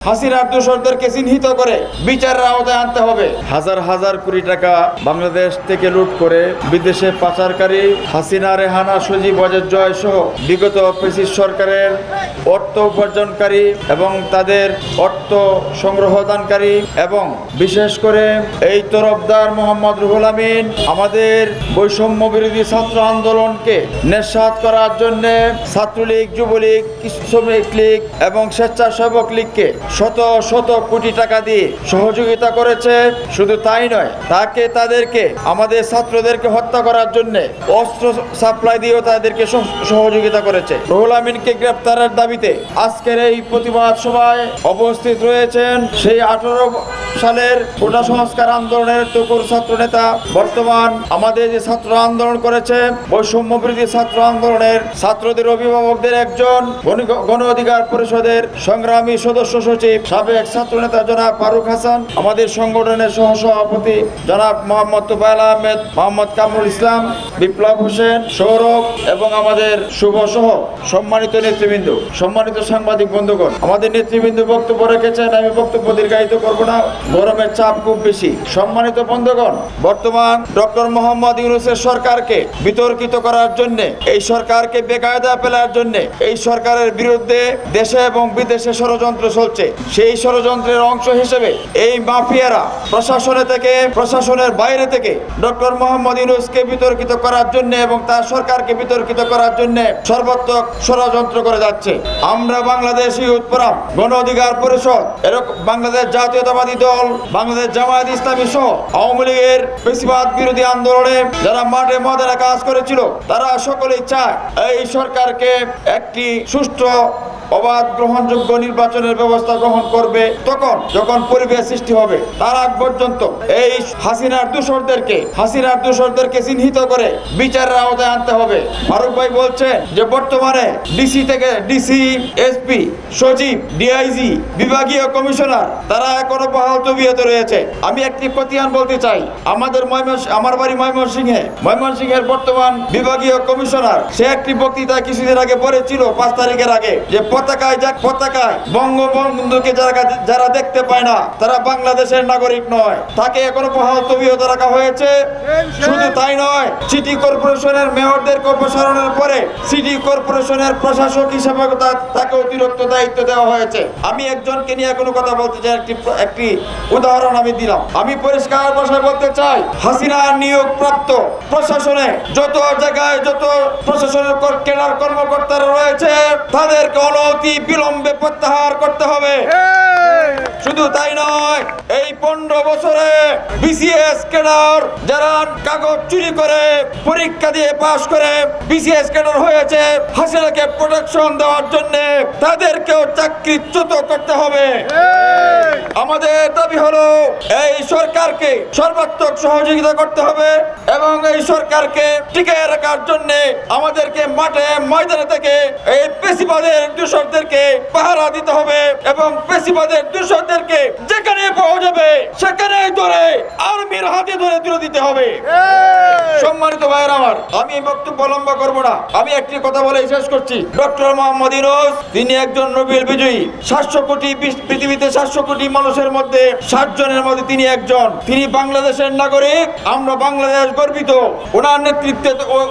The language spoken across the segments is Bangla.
হাসিনার দোষরদেরকে চিহ্নিত করে বিচারের আওতায় আনতে হবে। হাজার হাজার কোটি টাকা বাংলাদেশ থেকে লুট করে বিদেশে পাচারকারী হাসিনা, রেহানা, সজীব, ওয়াজেদ জয় সহ বিগত ফ্যাসিস্ট সরকারের অর্থ উপার্জনকারী এবং তাদের অর্থ সংগ্রহদানকারী এবং বিশেষ করে এই তরফদার মোহাম্মদ রুহুল আমিন আমাদের বৈষম্য বিরোধী ছাত্র আন্দোলনকে নিঃসাত করার জন্য ছাত্রলীগ, যুবলীগ, শ্রমিক লীগ এবং স্বেচ্ছাসেবক লীগকে শত শত কোটি টাকা দিয়ে সহযোগিতা করেছে। শুধু তাই নয়, তাদেরকে আমাদের ছাত্রদেরকে হত্যা করার জন্য অস্ত্র সাপ্লাই দিয়েও তাদেরকে সহযোগিতা করেছে। রুহুল আমিনকে গ্রেপ্তারের দাবিতে আজকের এই প্রতিবাদ সভায় উপস্থিত রয়েছেন সেই 18 সালের কোটা সংস্কার আন্দোলনের তুখোড় ছাত্র নেতা, বর্তমান আমাদের যে ছাত্র আন্দোলন করেছে বৈষম্য বিরোধী ছাত্র আন্দোলনের ছাত্রদের অভিভাবকদের একজন, গণ অধিকার পরিষদের সংগ্রামী সদস্য সচিব, সাবেক ছাত্র নেতা জনাব ফারুক হাসান, আমাদের সংগঠনের সহসভাপতি জনাব মোহাম্মদ তোফায়েল আহমেদ, মোহাম্মদ কামরুল ইসলাম, বিপ্লব হোসেন, সৌরভ এবং আমাদের শুভ সহ সম্মানিত নেতৃবৃন্দ, সম্মানিত সাংবাদিক বন্ধুগণ, আমাদের নেতৃবৃন্দ বক্তব্য রেখেছেন। আমি বক্তব্য দীর্ঘায়িত করব না, গরমের চাপ খুব বেশি। সম্মানিত বন্ধুগণ, বর্তমান ডক্টর মোহাম্মদ ইউনূসের সরকারকে বিতর্কিত করার জন্য, এই সরকারকে বেকায়দা ফেলার জন্য এই সরকারের বিরুদ্ধে দেশে এবং বিদেশে ষড়যন্ত্র চলছে। সেই ষড়যন্ত্রের অংশ হিসেবে এই মাফিয়ারা প্রশাসনের বাইরে থেকে ডক্টর মোহাম্মদ ইউনূসকে বিতর্কিত করার জন্য এবং তার সরকারকে বিতর্কিত করার জন্য সর্বাত্মক ষড়যন্ত্র করে যাচ্ছে। আমরা বাংলাদেশ ইউথ ফোরাম, গণ অধিকার পরিষদ, এরকম বাংলাদেশ জাতীয়তাবাদী দল, বাংলাদেশ জামায়াত ইসলামী সহ আওয়ামী লীগের ফ্যাসিবাদ বিরোধী আন্দোলনে যারা মাঠে ময়দানে কাজ করেছিল, তারা সকলেই চায় এই সরকারকে একটি সুষ্ঠু, অবাধ, গ্রহণযোগ্য নির্বাচনের ব্যবস্থা গ্রহণ করবে যখন পরিবেশ সৃষ্টি হবে। তার আগ পর্যন্ত এই হাসিনার দোষরদেরকে চিহ্নিত করে বিচারের আওতায় আনতে হবে। ফারুক ভাই বলছেন যে বর্তমানে ডিসি, এসপি, সচিব, ডিআইজি, বিভাগীয় কমিশনার তারা এখনো বহাল তবিয়তে রয়েছে। আমি একটি প্রতিহান বলতে চাই, আমার বাড়ি ময়মনসিংহের বর্তমান বিভাগীয় কমিশনার, সে একটি বক্তৃতা কিছুদিন আগে বলেছিল, 5 তারিখের আগে, যে পতাকায় বঙ্গবন্ধুকে যারা দেখতে পায় না তারা বাংলাদেশের নাগরিক নয়। তাকে এখনো বহাল তবিয়তে রাখা হয়েছে। শুধু তাই নয়, সিটি কর্পোরেশনের মেয়রদেরকে অপসারণের পরে সিটি কর্পোরেশনের প্রশাসক হিসেবে তাকে অতিরিক্ত দায়িত্ব দেওয়া হয়েছে। আমি একজনকে নিয়ে কোনো কথা বলতে চাই, একটি উদাহরণ আমি দিলাম। আমি পরিষ্কার ভাষায় বলতে চাই, হাসিনার নিয়োগ প্রাপ্ত প্রশাসনে যত জায়গায় যত প্রশাসনের কেডার কর্মকর্তারা রয়েছে তাদেরকে অনতি বিলম্বে প্রত্যাহার করতে হবে। শুধু তাই নয়, এই 15 বছরে বিসিএস ক্যাডার যারা কাগজ চুরি করে পরীক্ষা দিয়ে পাশ করে বিসিএস ক্যাডার হয়েছে, হাসিনাকে প্রোটেকশন দেওয়ার জন্য তাদেরকেও চাকরিচ্যুত করতে হবে। আমাদের দাবি হলো এই সরকারকে সর্বাত্মক সহযোগিতা করতে হবে এবং এই সরকারকে টিকিয়ে রাখার জন্য আমাদেরকে মাঠে ময়দানে থেকে এই ফ্যাসিবাদের দোষরদেরকে পাহারা দিতে হবে এবং ফ্যাসিবাদের দোষরদেরকে যেখানে পাওয়া যাবে সেখানে ধরে আর্মির হাতে ধরে তুলে দিতে হবে। সম্মানিত ভাইয়েরা আমার, আমি বক্তব্য লম্বা করব না, আমি একটি কথা বলে শেষ করছি। ডক্টর মোহাম্মদ ইউনূস তিনি একজন নোবেল বিজয়ী। 700 কোটি পৃথিবীতে 700 কোটি মানুষের মধ্যে 60 জনের মধ্যে তিনি একজন। তিনি বাংলাদেশের নাগরিক। আমরা বাংলাদেশ গর্বিত। ওনার নেতৃত্বে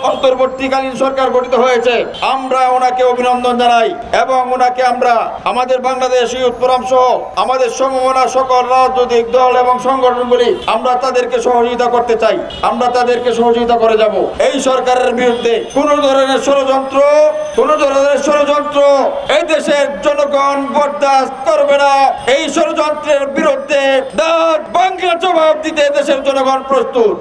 অন্তর্বর্তীকালীন সরকার গঠিত হয়েছে। আমরা ওনাকে অভিনন্দন জানাই এবং ওনাকে আমরা আমাদের বাংলাদেশ ইউথ ফোরাম সহ আমাদের সমমনা সকল রাজনৈতিক দল এবং সংগঠনগুলি আমরা তাদেরকে সহযোগিতা করতে চাই। আমরা তাদেরকে সহযোগিতা করে যাব। এই সরকারের বিরুদ্ধে কোন ধরনের ষড়যন্ত্র এই দেশের জনগণ বরদাস্ত করবে না। এই ষড়যন্ত্রের বিরুদ্ধে দাঁত ভাঙা জবাব দিতে দেশের জনগণ প্রস্তুত।